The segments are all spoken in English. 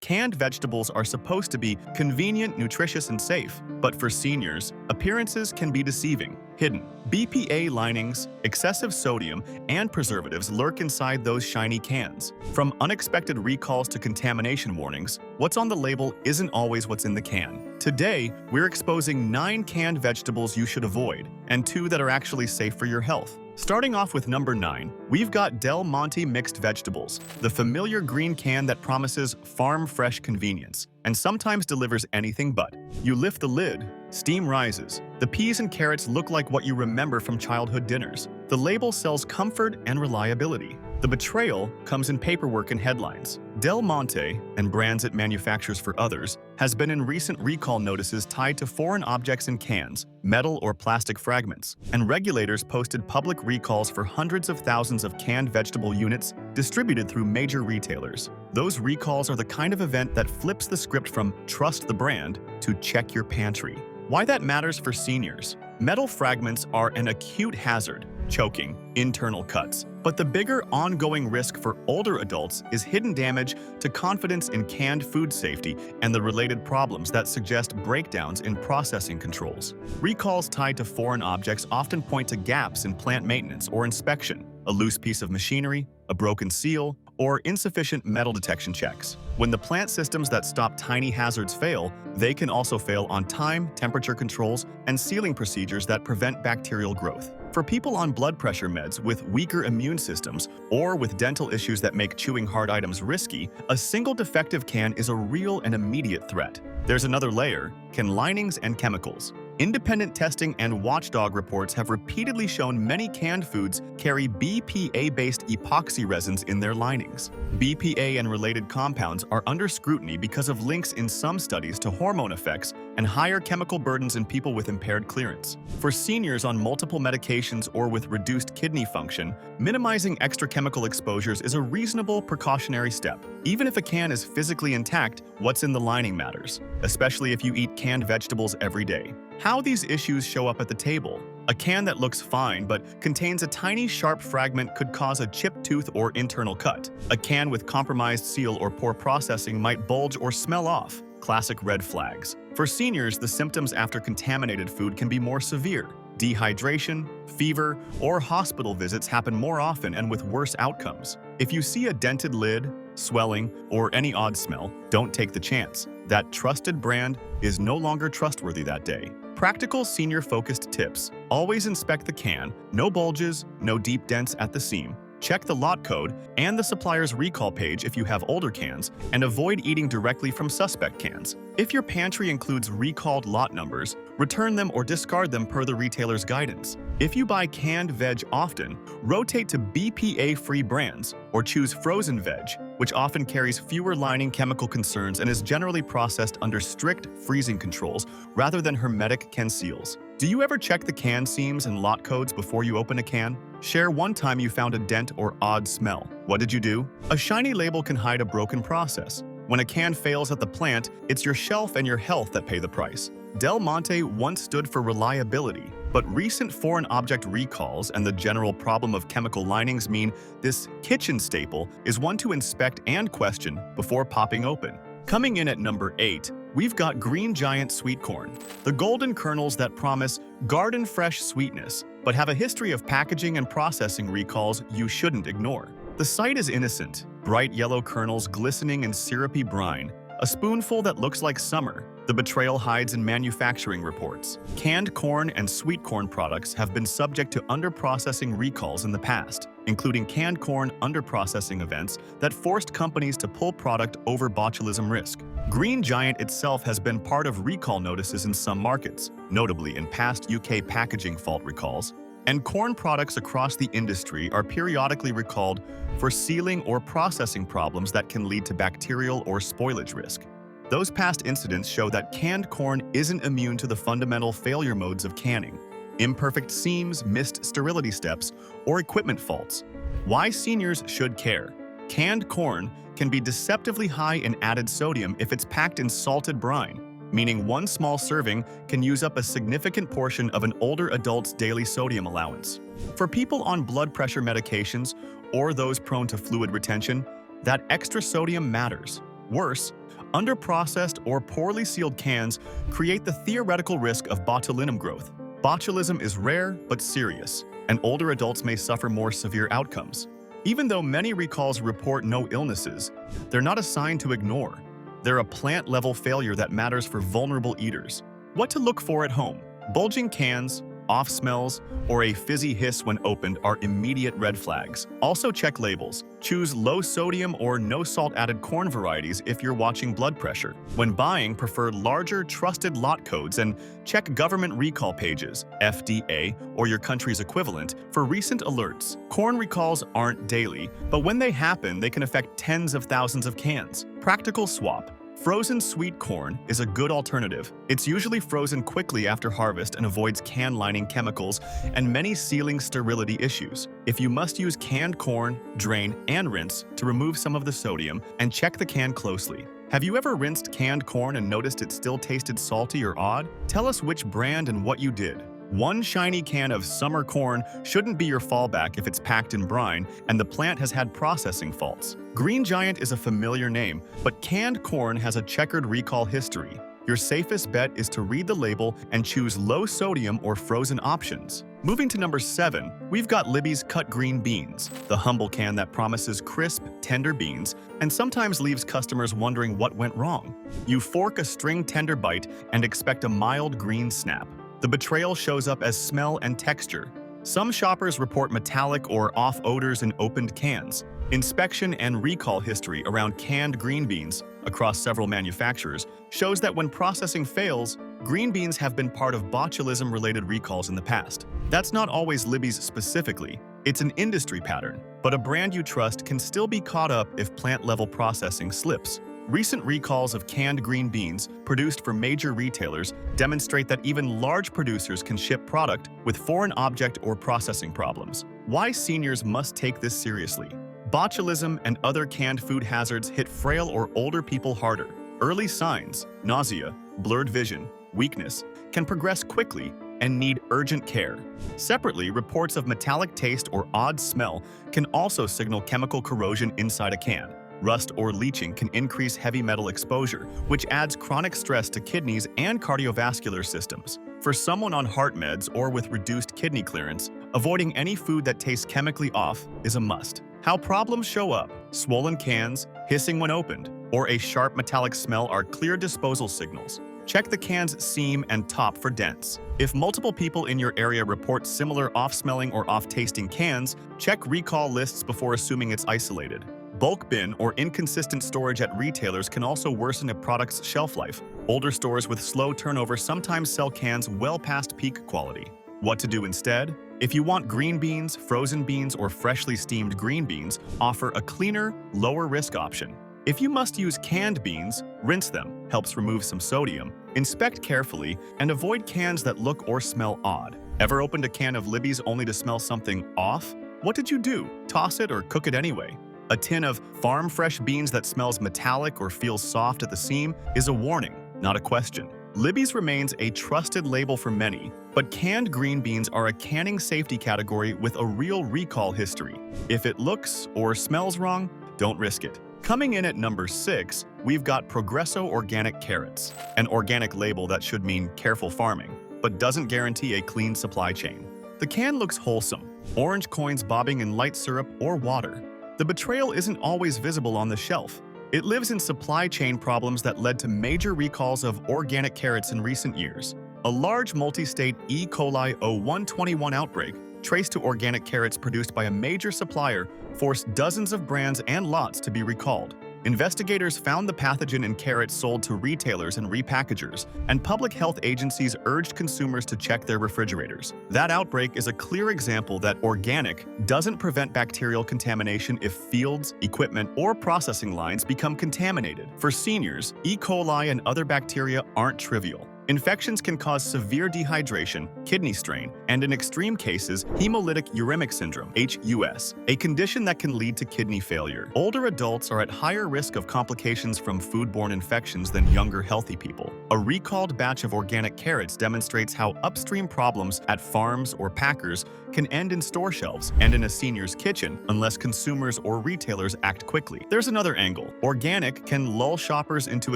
Canned vegetables are supposed to be convenient, nutritious, and safe, but for seniors, appearances can be deceiving, hidden. BPA linings, excessive sodium, and preservatives lurk inside those shiny cans. From unexpected recalls to contamination warnings, what's on the label isn't always what's in the can. Today, we're exposing 9 canned vegetables you should avoid, and 2 that are actually safe for your health. Starting off with number 9, we've got Monte mixed vegetables, the familiar green can that promises farm-fresh convenience, and sometimes delivers anything but. You lift the lid, steam rises. The peas and carrots look like what you remember from childhood dinners. The label sells comfort and reliability. The betrayal comes in paperwork and headlines. Del Monte, and brands it manufactures for others, has been in recent recall notices tied to foreign objects in cans, metal or plastic fragments, and regulators posted public recalls for hundreds of thousands of canned vegetable units distributed through major retailers. Those recalls are the kind of event that flips the script from trust the brand to check your pantry. Why that matters for seniors. Metal fragments are an acute hazard, choking, internal cuts. But the bigger ongoing risk for older adults is hidden damage to confidence in canned food safety and the related problems that suggest breakdowns in processing controls. Recalls tied to foreign objects often point to gaps in plant maintenance or inspection, a loose piece of machinery, a broken seal, or insufficient metal detection checks. When the plant systems that stop tiny hazards fail, they can also fail on time, temperature controls, and sealing procedures that prevent bacterial growth. For people on blood pressure meds with weaker immune systems or with dental issues that make chewing hard items risky, a single defective can is a real and immediate threat. There's another layer: can linings and chemicals. Independent testing and watchdog reports have repeatedly shown many canned foods carry BPA-based epoxy resins in their linings. BPA and related compounds are under scrutiny because of links in some studies to hormone effects and higher chemical burdens in people with impaired clearance. For seniors on multiple medications or with reduced kidney function, minimizing extra chemical exposures is a reasonable precautionary step. Even if a can is physically intact, what's in the lining matters, especially if you eat canned vegetables every day. How these issues show up at the table. A can that looks fine but contains a tiny sharp fragment could cause a chipped tooth or internal cut. A can with compromised seal or poor processing might bulge or smell off. Classic red flags. For seniors, the symptoms after contaminated food can be more severe. Dehydration, fever, or hospital visits happen more often and with worse outcomes. If you see a dented lid, swelling, or any odd smell, don't take the chance. That trusted brand is no longer trustworthy that day. Practical senior-focused tips. Always inspect the can, no bulges, no deep dents at the seam. Check the lot code and the supplier's recall page if you have older cans, and avoid eating directly from suspect cans. If your pantry includes recalled lot numbers, return them or discard them per the retailer's guidance. If you buy canned veg often, rotate to BPA-free brands or choose frozen veg, which often carries fewer lining chemical concerns and is generally processed under strict freezing controls rather than hermetic can seals. Do you ever check the can seams and lot codes before you open a can? Share one time you found a dent or odd smell. What did you do? A shiny label can hide a broken process. When a can fails at the plant, it's your shelf and your health that pay the price. Del Monte once stood for reliability, but recent foreign object recalls and the general problem of chemical linings mean this kitchen staple is one to inspect and question before popping open. Coming in at number 8, we've got Green Giant sweet corn, the golden kernels that promise garden-fresh sweetness, but have a history of packaging and processing recalls you shouldn't ignore. The sight is innocent: bright yellow kernels glistening in syrupy brine, a spoonful that looks like summer. The betrayal hides in manufacturing reports. Canned corn and sweet corn products have been subject to underprocessing recalls in the past, including canned corn underprocessing events that forced companies to pull product over botulism risk. Green Giant itself has been part of recall notices in some markets, notably in past UK packaging fault recalls, and corn products across the industry are periodically recalled for sealing or processing problems that can lead to bacterial or spoilage risk. Those past incidents show that canned corn isn't immune to the fundamental failure modes of canning: imperfect seams, missed sterility steps, or equipment faults. Why seniors should care. Canned corn can be deceptively high in added sodium if it's packed in salted brine, meaning one small serving can use up a significant portion of an older adult's daily sodium allowance. For people on blood pressure medications or those prone to fluid retention, that extra sodium matters. Worse, Underprocessed or poorly sealed cans create the theoretical risk of botulinum growth. Botulism is rare but serious, and older adults may suffer more severe outcomes. Even though many recalls report no illnesses, they're not a sign to ignore. They're a plant-level failure that matters for vulnerable eaters. What to look for at home? Bulging cans, off smells, or a fizzy hiss when opened are immediate red flags. Also check labels. Choose low sodium or no salt added corn varieties if you're watching blood pressure. When buying, prefer larger, trusted lot codes and check government recall pages, FDA, or your country's equivalent, for recent alerts. Corn recalls aren't daily, but when they happen, they can affect tens of thousands of cans. Practical swap. Frozen sweet corn is a good alternative. It's usually frozen quickly after harvest and avoids can lining chemicals and many sealing sterility issues. If you must use canned corn, drain and rinse to remove some of the sodium and check the can closely. Have you ever rinsed canned corn and noticed it still tasted salty or odd? Tell us which brand and what you did. One shiny can of summer corn shouldn't be your fallback if it's packed in brine and the plant has had processing faults. Green Giant is a familiar name, but canned corn has a checkered recall history. Your safest bet is to read the label and choose low sodium or frozen options. Moving to number 7, we've got Libby's cut green beans, the humble can that promises crisp, tender beans and sometimes leaves customers wondering what went wrong. You fork a string tender bite and expect a mild green snap. The betrayal shows up as smell and texture. Some shoppers report metallic or off odors in opened cans. Inspection and recall history around canned green beans across several manufacturers shows that when processing fails, green beans have been part of botulism-related recalls in the past. That's not always Libby's specifically. It's an industry pattern, but a brand you trust can still be caught up if plant-level processing slips. Recent recalls of canned green beans produced for major retailers demonstrate that even large producers can ship product with foreign object or processing problems. Why seniors must take this seriously? Botulism and other canned food hazards hit frail or older people harder. Early signs, nausea, blurred vision, weakness, can progress quickly and need urgent care. Separately, reports of metallic taste or odd smell can also signal chemical corrosion inside a can. Rust or leaching can increase heavy metal exposure, which adds chronic stress to kidneys and cardiovascular systems. For someone on heart meds or with reduced kidney clearance, avoiding any food that tastes chemically off is a must. How problems show up: swollen cans, hissing when opened, or a sharp metallic smell are clear disposal signals. Check the can's seam and top for dents. If multiple people in your area report similar off-smelling or off-tasting cans, check recall lists before assuming it's isolated. Bulk bin or inconsistent storage at retailers can also worsen a product's shelf life. Older stores with slow turnover sometimes sell cans well past peak quality. What to do instead? If you want green beans, frozen beans, or freshly steamed green beans, offer a cleaner, lower-risk option. If you must use canned beans, rinse them, helps remove some sodium, inspect carefully, and avoid cans that look or smell odd. Ever opened a can of Libby's only to smell something off? What did you do? Toss it or cook it anyway? A tin of farm-fresh beans that smells metallic or feels soft at the seam is a warning, not a question. Libby's remains a trusted label for many, but canned green beans are a canning safety category with a real recall history. If it looks or smells wrong, don't risk it. Coming in at number 6, we've got Progresso organic carrots, an organic label that should mean careful farming, but doesn't guarantee a clean supply chain. The can looks wholesome, orange coins bobbing in light syrup or water. The betrayal isn't always visible on the shelf. It lives in supply chain problems that led to major recalls of organic carrots in recent years. A large multi-state E. coli 0121 outbreak, traced to organic carrots produced by a major supplier, forced dozens of brands and lots to be recalled. Investigators found the pathogen in carrots sold to retailers and repackagers, and public health agencies urged consumers to check their refrigerators. That outbreak is a clear example that organic doesn't prevent bacterial contamination if fields, equipment, or processing lines become contaminated. For seniors, E. coli and other bacteria aren't trivial. Infections can cause severe dehydration, kidney strain, and in extreme cases, hemolytic uremic syndrome, HUS, a condition that can lead to kidney failure. Older adults are at higher risk of complications from foodborne infections than younger healthy people. A recalled batch of organic carrots demonstrates how upstream problems at farms or packers can end in store shelves and in a senior's kitchen unless consumers or retailers act quickly. There's another angle. Organic can lull shoppers into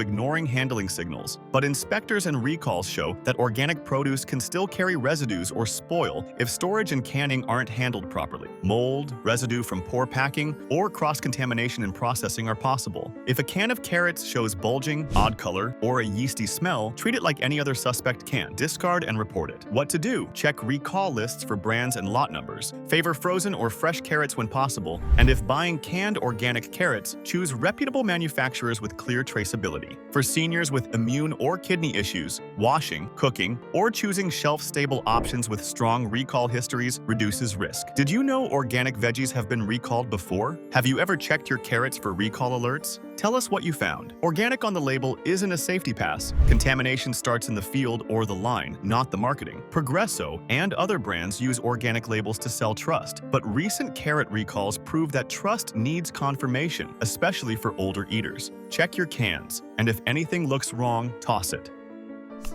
ignoring handling signals, but inspectors and recalls show that organic produce can still carry residues or spoil if storage and canning aren't handled properly. Mold, residue from poor packing, or cross-contamination in processing are possible. If a can of carrots shows bulging, odd color, or a yeasty smell, treat it like any other suspect can. Discard and report it. What to do? Check recall lists for brands and lot numbers. Favor frozen or fresh carrots when possible, and if buying canned organic carrots, choose reputable manufacturers with clear traceability. For seniors with immune or kidney issues, washing, cooking, or choosing shelf-stable options with strong recall histories reduces risk. Did you know organic veggies have been recalled before? Have you ever checked your carrots for recall alerts? Tell us what you found. Organic on the label isn't a safety pass. Contamination starts in the field or the line, not the marketing. Progresso and other brands use organic labels to sell trust, but recent carrot recalls prove that trust needs confirmation, especially for older eaters. Check your cans, and if anything looks wrong, toss it.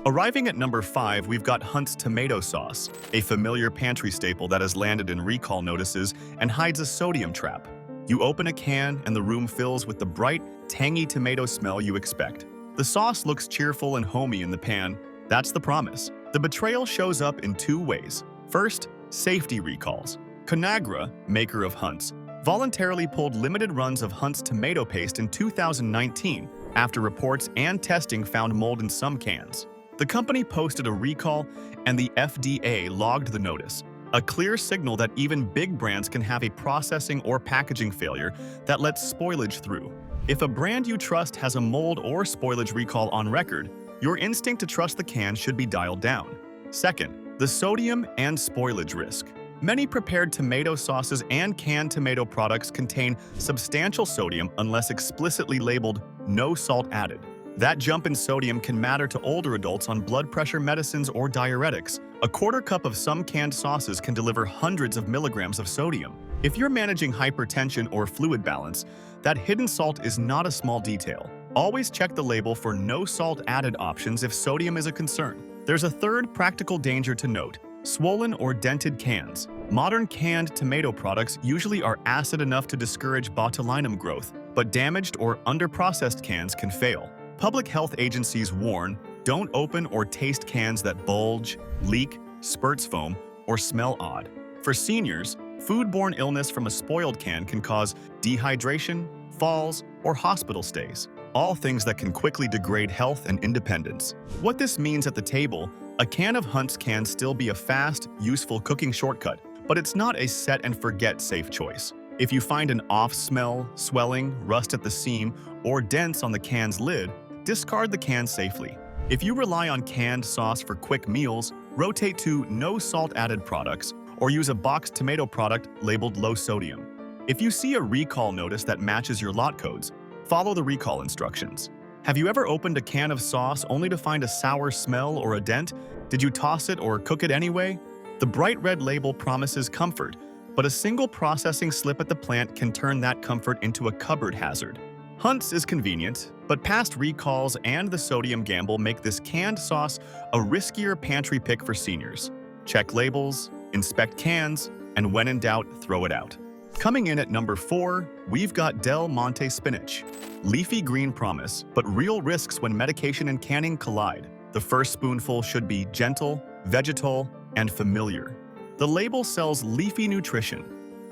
Arriving at number 5, we've got Hunt's tomato sauce, a familiar pantry staple that has landed in recall notices and hides a sodium trap. You open a can and the room fills with the bright, tangy tomato smell you expect. The sauce looks cheerful and homey in the pan. That's the promise. The betrayal shows up in 2 ways. First, safety recalls. Conagra, maker of Hunt's, voluntarily pulled limited runs of Hunt's tomato paste in 2019 after reports and testing found mold in some cans. The company posted a recall and the FDA logged the notice, a clear signal that even big brands can have a processing or packaging failure that lets spoilage through. If a brand you trust has a mold or spoilage recall on record, your instinct to trust the can should be dialed down. Second, the sodium and spoilage risk. Many prepared tomato sauces and canned tomato products contain substantial sodium unless explicitly labeled "no salt added." That jump in sodium can matter to older adults on blood pressure medicines or diuretics. A quarter cup of some canned sauces can deliver hundreds of milligrams of sodium. If you're managing hypertension or fluid balance, that hidden salt is not a small detail. Always check the label for no salt added options if sodium is a concern. There's a third practical danger to note: swollen or dented cans. Modern canned tomato products usually are acid enough to discourage botulinum growth, but damaged or underprocessed cans can fail. Public health agencies warn: don't open or taste cans that bulge, leak, spurts foam, or smell odd. For seniors, foodborne illness from a spoiled can can cause dehydration, falls, or hospital stays, all things that can quickly degrade health and independence. What this means at the table: a can of Hunt's can still be a fast, useful cooking shortcut, but it's not a set-and-forget safe choice. If you find an off smell, swelling, rust at the seam, or dents on the can's lid, discard the can safely. If you rely on canned sauce for quick meals, rotate to no salt added products or use a boxed tomato product labeled low sodium. If you see a recall notice that matches your lot codes, follow the recall instructions. Have you ever opened a can of sauce only to find a sour smell or a dent? Did you toss it or cook it anyway? The bright red label promises comfort, but a single processing slip at the plant can turn that comfort into a cupboard hazard. Hunt's is convenient, but past recalls and the sodium gamble make this canned sauce a riskier pantry pick for seniors. Check labels, inspect cans, and when in doubt, throw it out. Coming in at number 4, we've got Del Monte spinach. Leafy green promise, but real risks when medication and canning collide. The first spoonful should be gentle, vegetal, and familiar. The label sells leafy nutrition.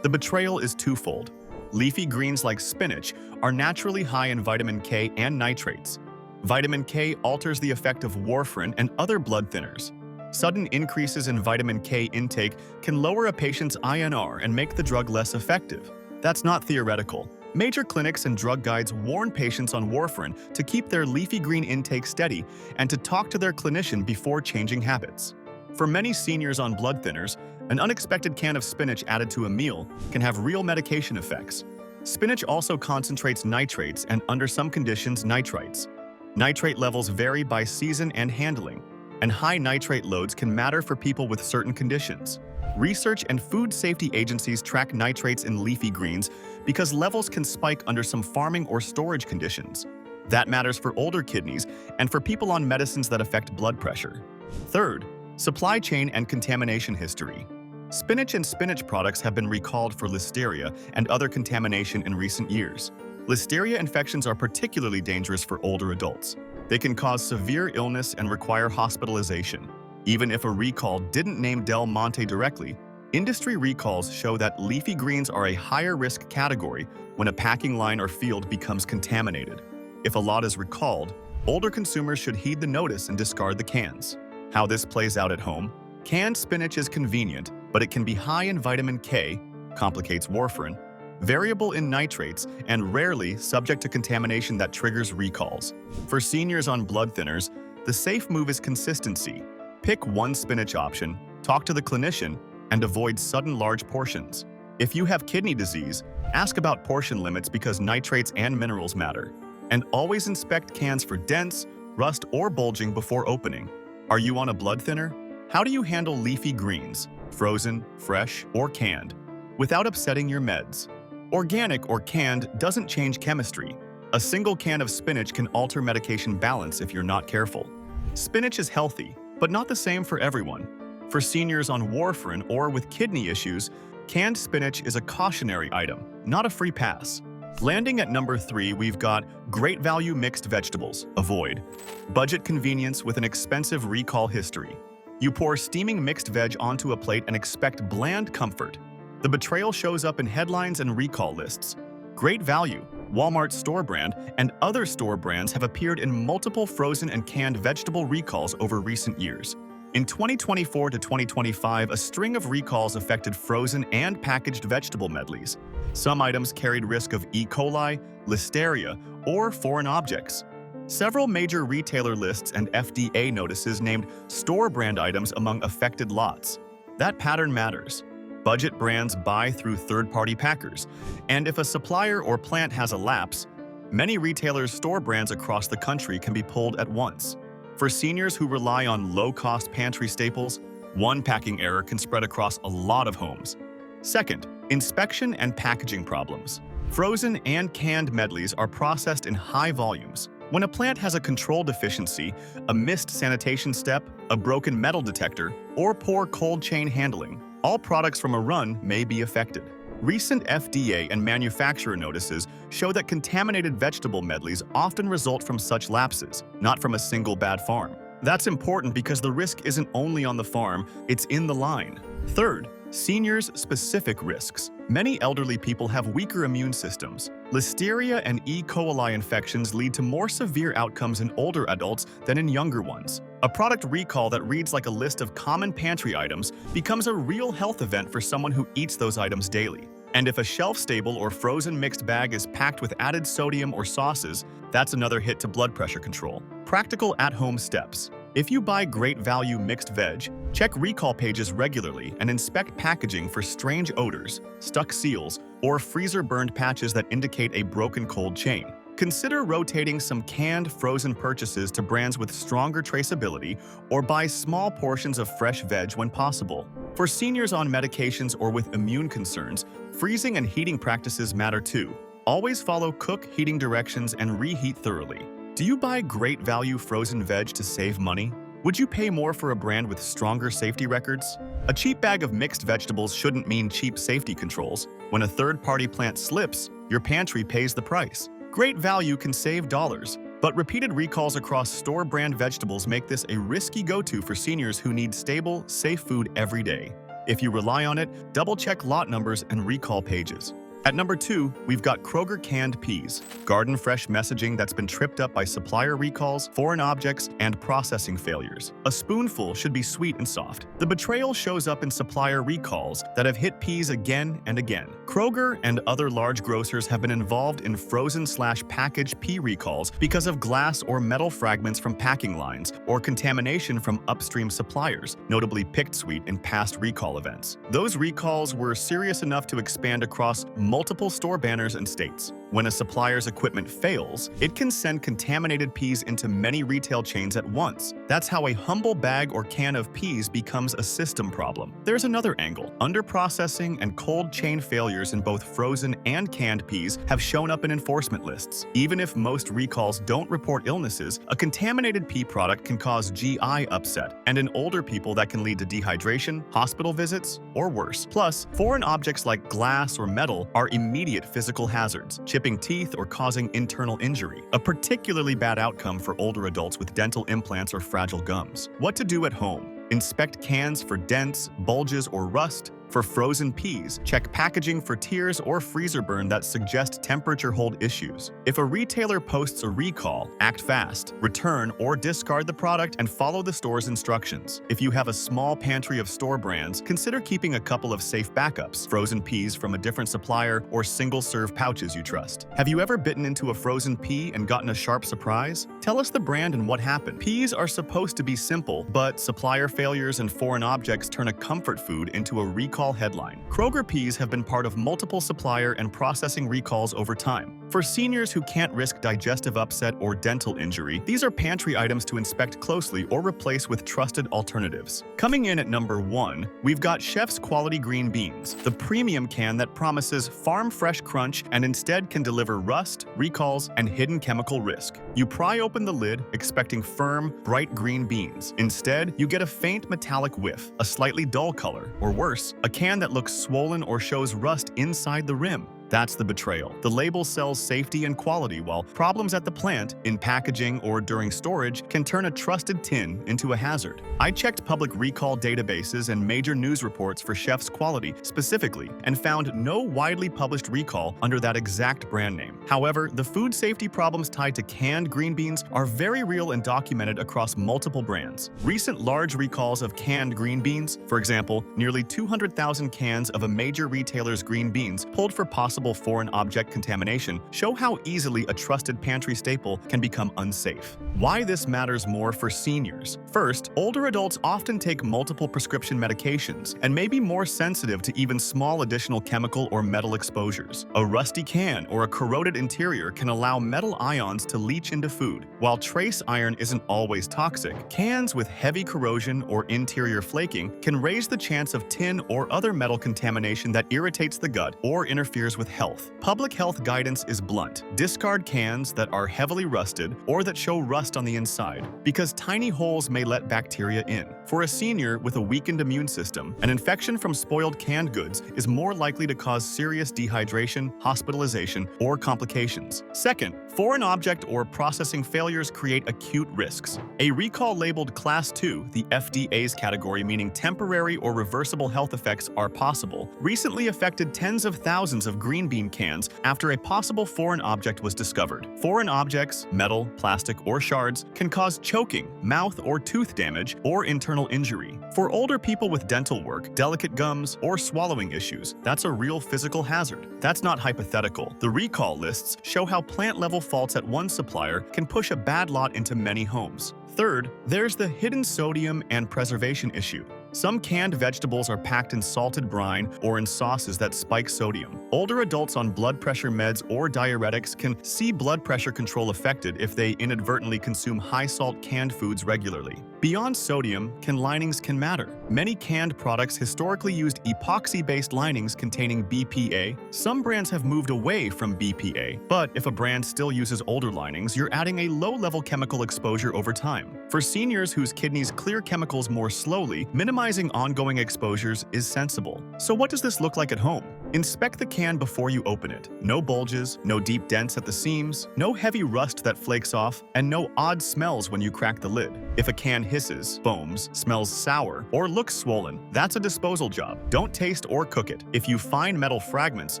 The betrayal is twofold. Leafy greens like spinach are naturally high in vitamin K and nitrates. Vitamin K alters the effect of warfarin and other blood thinners. Sudden increases in vitamin K intake can lower a patient's INR and make the drug less effective. That's not theoretical. Major clinics and drug guides warn patients on warfarin to keep their leafy green intake steady and to talk to their clinician before changing habits. For many seniors on blood thinners, an unexpected can of spinach added to a meal can have real medication effects. Spinach also concentrates nitrates and, under some conditions, nitrites. Nitrate levels vary by season and handling. and high nitrate loads can matter for people with certain conditions. Research and food safety agencies track nitrates in leafy greens because levels can spike under some farming or storage conditions. That matters for older kidneys and for people on medicines that affect blood pressure. Third, supply chain and contamination history. Spinach and spinach products have been recalled for listeria and other contamination in recent years. Listeria infections are particularly dangerous for older adults. They can cause severe illness and require hospitalization. Even if a recall didn't name Del Monte directly, industry recalls show that leafy greens are a higher risk category when a packing line or field becomes contaminated. If a lot is recalled, older consumers should heed the notice and discard the cans. How this plays out at home: canned spinach is convenient, but it can be high in vitamin K, complicates warfarin, variable in nitrates, and rarely subject to contamination that triggers recalls. For seniors on blood thinners, the safe move is consistency. Pick one spinach option, talk to the clinician, and avoid sudden large portions. If you have kidney disease, ask about portion limits because nitrates and minerals matter. And always inspect cans for dents, rust, or bulging before opening. Are you on a blood thinner? How do you handle leafy greens, frozen, fresh, or canned, without upsetting your meds? Organic or canned doesn't change chemistry. A single can of spinach can alter medication balance if you're not careful. Spinach is healthy, but not the same for everyone. For seniors on warfarin or with kidney issues, canned spinach is a cautionary item, not a free pass. Landing at number 3, we've got great value mixed vegetables, avoid. Budget convenience with an expensive recall history. You pour steaming mixed veg onto a plate and expect bland comfort. The betrayal shows up in headlines and recall lists. Great value, Walmart store brand, and other store brands have appeared in multiple frozen and canned vegetable recalls over recent years. In 2024 to 2025, a string of recalls affected frozen and packaged vegetable medleys. Some items carried risk of E. coli, listeria, or foreign objects. Several major retailer lists and FDA notices named store brand items among affected lots. That pattern matters. Budget brands buy through third-party packers, and if a supplier or plant has a lapse, many retailers' store brands across the country can be pulled at once. For seniors who rely on low-cost pantry staples, one packing error can spread across a lot of homes. Second, inspection and packaging problems. Frozen and canned medleys are processed in high volumes. When a plant has a control deficiency, a missed sanitation step, a broken metal detector, or poor cold chain handling, all products from a run may be affected. Recent FDA and manufacturer notices show that contaminated vegetable medleys often result from such lapses, not from a single bad farm. That's important because the risk isn't only on the farm, it's in the line. Third, seniors-specific risks. Many elderly people have weaker immune systems. Listeria and E. coli infections lead to more severe outcomes in older adults than in younger ones. A product recall that reads like a list of common pantry items becomes a real health event for someone who eats those items daily. And if a shelf-stable or frozen mixed bag is packed with added sodium or sauces, that's another hit to blood pressure control. Practical at-home steps. If you buy great value mixed veg, check recall pages regularly and inspect packaging for strange odors, stuck seals, or freezer-burned patches that indicate a broken cold chain. Consider rotating some canned frozen purchases to brands with stronger traceability or buy small portions of fresh veg when possible. For seniors on medications or with immune concerns, freezing and heating practices matter too. Always follow cook heating directions and reheat thoroughly. Do you buy great value frozen veg to save money? Would you pay more for a brand with stronger safety records? A cheap bag of mixed vegetables shouldn't mean cheap safety controls. When a third-party plant slips, your pantry pays the price. Great value can save dollars, but repeated recalls across store brand vegetables make this a risky go-to for seniors who need stable, safe food every day. If you rely on it, double-check lot numbers and recall pages. At number 2, we've got Kroger canned peas, garden fresh messaging that's been tripped up by supplier recalls, foreign objects, and processing failures. A spoonful should be sweet and soft. The betrayal shows up in supplier recalls that have hit peas again and again. Kroger and other large grocers have been involved in frozen/packaged pea recalls because of glass or metal fragments from packing lines or contamination from upstream suppliers, notably Picked Sweet in past recall events. Those recalls were serious enough to expand across multiple store banners and states. When a supplier's equipment fails, it can send contaminated peas into many retail chains at once. That's how a humble bag or can of peas becomes a system problem. There's another angle. Underprocessing and cold chain failures in both frozen and canned peas have shown up in enforcement lists. Even if most recalls don't report illnesses, a contaminated pea product can cause GI upset, and in older people that can lead to dehydration, hospital visits, or worse. Plus, foreign objects like glass or metal are immediate physical hazards, chipping teeth or causing internal injury, a particularly bad outcome for older adults with dental implants or fragile gums. What to do at home? Inspect cans for dents, bulges, or rust. For frozen peas, check packaging for tears or freezer burn that suggest temperature hold issues. If a retailer posts a recall, act fast, return or discard the product, and follow the store's instructions. If you have a small pantry of store brands, consider keeping a couple of safe backups, frozen peas from a different supplier, or single-serve pouches you trust. Have you ever bitten into a frozen pea and gotten a sharp surprise? Tell us the brand and what happened. Peas are supposed to be simple, but supplier failures and foreign objects turn a comfort food into a recall headline. Kroger peas have been part of multiple supplier and processing recalls over time. For seniors who can't risk digestive upset or dental injury, these are pantry items to inspect closely or replace with trusted alternatives. Coming in at number 1, we've got Chef's Quality Green Beans, the premium can that promises farm-fresh crunch and instead can deliver rust, recalls, and hidden chemical risk. You pry open the lid, expecting firm, bright green beans. Instead, you get a faint metallic whiff, a slightly dull color, or worse, a can that looks swollen or shows rust inside the rim. That's the betrayal. The label sells safety and quality, while problems at the plant, in packaging or during storage, can turn a trusted tin into a hazard. I checked public recall databases and major news reports for Chef's Quality specifically and found no widely published recall under that exact brand name. However, the food safety problems tied to canned green beans are very real and documented across multiple brands. Recent large recalls of canned green beans, for example, nearly 200,000 cans of a major retailer's green beans pulled for possible foreign object contamination, show how easily a trusted pantry staple can become unsafe. Why this matters more for seniors. First, older adults often take multiple prescription medications and may be more sensitive to even small additional chemical or metal exposures. A rusty can or a corroded interior can allow metal ions to leach into food. While trace iron isn't always toxic, cans with heavy corrosion or interior flaking can raise the chance of tin or other metal contamination that irritates the gut or interferes with health. Public health guidance is blunt. Discard cans that are heavily rusted or that show rust on the inside, because tiny holes may let bacteria in. For a senior with a weakened immune system, an infection from spoiled canned goods is more likely to cause serious dehydration, hospitalization, or complications. Second, foreign object or processing failures create acute risks. A recall labeled Class 2, the FDA's category meaning temporary or reversible health effects are possible, recently affected tens of thousands of green bean cans after a possible foreign object was discovered. Foreign objects, metal, plastic, or shards, can cause choking, mouth or tooth damage, or internal injury. For older people with dental work, delicate gums, or swallowing issues, that's a real physical hazard. That's not hypothetical. The recall lists show how plant-level faults at one supplier can push a bad lot into many homes. Third, there's the hidden sodium and preservation issue. Some canned vegetables are packed in salted brine or in sauces that spike sodium. Older adults on blood pressure meds or diuretics can see blood pressure control affected if they inadvertently consume high-salt canned foods regularly. Beyond sodium, linings can matter. Many canned products historically used epoxy-based linings containing BPA. Some brands have moved away from BPA, but if a brand still uses older linings, you're adding a low-level chemical exposure over time. For seniors whose kidneys clear chemicals more slowly, minimizing ongoing exposures is sensible. So what does this look like at home? Inspect the can before you open it. No bulges, no deep dents at the seams, no heavy rust that flakes off, and no odd smells when you crack the lid. If a can hisses, foams, smells sour, or looks swollen, that's a disposal job. Don't taste or cook it. If you find metal fragments,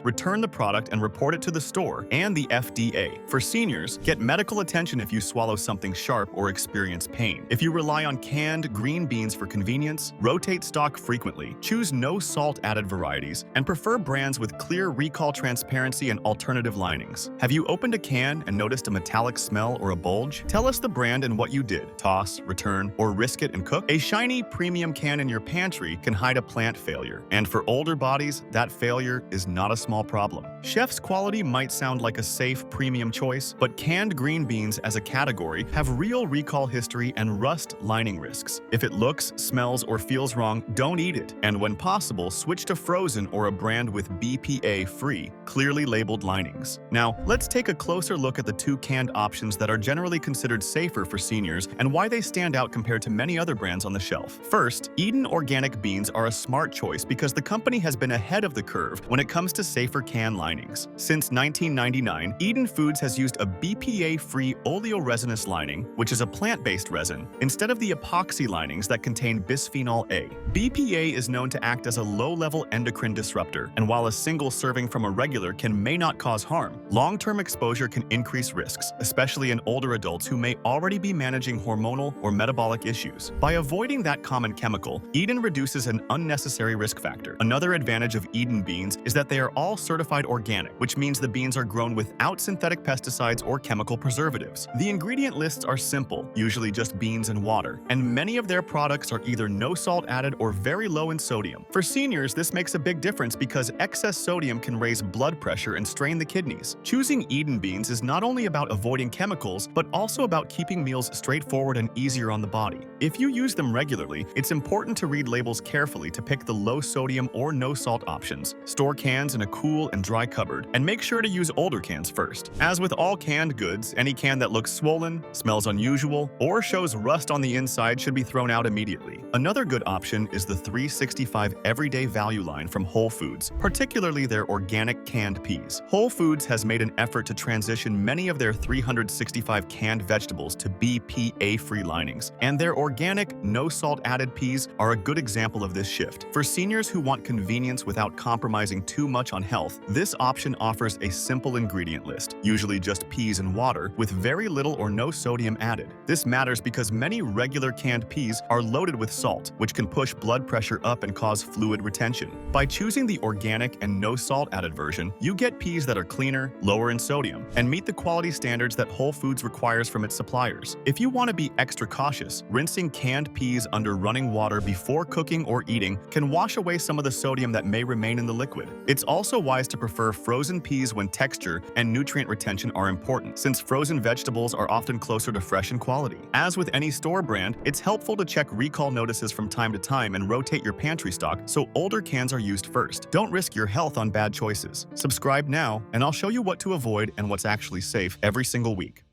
return the product and report it to the store and the FDA. For seniors, get medical attention if you swallow something sharp or experience pain. If you rely on canned green beans for convenience, rotate stock frequently, choose no salt-added varieties, and prefer brands brands with clear recall transparency and alternative linings. Have you opened a can and noticed a metallic smell or a bulge? Tell us the brand and what you did. Toss, return, or risk it and cook? A shiny premium can in your pantry can hide a plant failure. And for older bodies, that failure is not a small problem. Chef's quality might sound like a safe premium choice, but canned green beans as a category have real recall history and rust lining risks. If it looks, smells, or feels wrong, don't eat it. And when possible, switch to frozen or a brand with BPA-free, clearly labeled linings. Now, let's take a closer look at the two canned options that are generally considered safer for seniors and why they stand out compared to many other brands on the shelf. First, Eden organic beans are a smart choice because the company has been ahead of the curve when it comes to safer can linings. Since 1999, Eden Foods has used a BPA-free oleoresinous lining, which is a plant-based resin, instead of the epoxy linings that contain bisphenol A. BPA is known to act as a low-level endocrine disruptor, and while a single serving from a regular may not cause harm, long-term exposure can increase risks, especially in older adults who may already be managing hormonal or metabolic issues. By avoiding that common chemical, Eden reduces an unnecessary risk factor. Another advantage of Eden beans is that they are all certified organic, which means the beans are grown without synthetic pesticides or chemical preservatives. The ingredient lists are simple, usually just beans and water, and many of their products are either no salt added or very low in sodium. For seniors, this makes a big difference because excess sodium can raise blood pressure and strain the kidneys. Choosing Eden beans is not only about avoiding chemicals, but also about keeping meals straightforward and easier on the body. If you use them regularly, it's important to read labels carefully to pick the low sodium or no salt options. Store cans in a cool and dry cupboard, and make sure to use older cans first. As with all canned goods, any can that looks swollen, smells unusual, or shows rust on the inside should be thrown out immediately. Another good option is the 365 Everyday Value line from Whole Foods, particularly their organic canned peas. Whole Foods has made an effort to transition many of their 365 canned vegetables to BPA-free linings, and their organic, no-salt added peas are a good example of this shift. For seniors who want convenience without compromising too much on health, this option offers a simple ingredient list, usually just peas and water, with very little or no sodium added. This matters because many regular canned peas are loaded with salt, which can push blood pressure up and cause fluid retention. By choosing the organic and no salt added version, you get peas that are cleaner, lower in sodium, and meet the quality standards that Whole Foods requires from its suppliers. If you want to be extra cautious, rinsing canned peas under running water before cooking or eating can wash away some of the sodium that may remain in the liquid. It's also wise to prefer frozen peas when texture and nutrient retention are important, since frozen vegetables are often closer to fresh in quality. As with any store brand, it's helpful to check recall notices from time to time and rotate your pantry stock so older cans are used first. Don't risk your health on bad choices. Subscribe now, and I'll show you what to avoid and what's actually safe every single week.